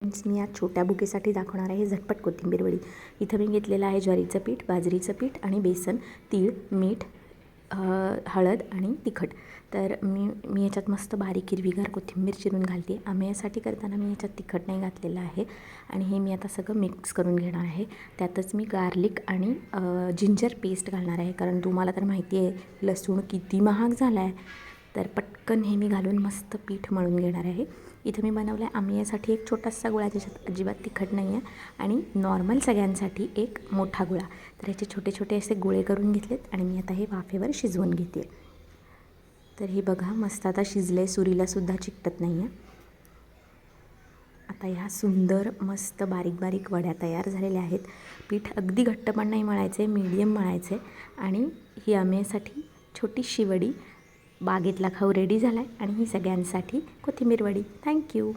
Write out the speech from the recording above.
मी आज छोट्या बुकेसाठी दाखवणार आहे झटपट कोथिंबीर वडी. इथं मी घेतलेलं आहे ज्वारीचं पीठ, बाजरीचं पीठ आणि बेसन, तीळ, मीठ, हळद आणि तिखट. तर मी याच्यात मस्त बारीक हिरवीगार कोथिंबीर चिरून घालते. आम्ही करताना मी याच्यात तिखट नाही घातलेलं आहे. आणि हे मी आता सगळं मिक्स करून घेणार आहे. त्यातच मी गार्लिक आणि जिंजर पेस्ट घालणार आहे, कारण तुम्हाला तर माहिती आहे लसूण किती महाग झाला आहे. तर पटकन हे मी घालून मस्त पीठ मळून घेणार आहे. इथं मी बनवलं आहे आम्ही यासाठी एक छोटासा गुळा, ज्याच्यात अजिबात तिखट नाही आहे, आणि नॉर्मल सगळ्यांसाठी एक मोठा गुळा. तर याचे छोटे छोटे असे गोळे करून घेतलेत आणि मी आता हे वाफेवर शिजवून घेते. तर हे बघा मस्त आता शिजले, सुरीलासुद्धा चिकटत नाही आहे. आता ह्या सुंदर मस्त बारीक बारीक वड्या तयार झालेल्या आहेत. पीठ अगदी घट्ट पण नाही मळायचं आहे, मीडियम मळायचं आहे. आणि ही आम्यासाठी छोटीशी वडी, बागेतला खाऊ रेडी झाला आहे. आणि ही सगळ्यांसाठी कोथिंबीर वडी. थँक्यू.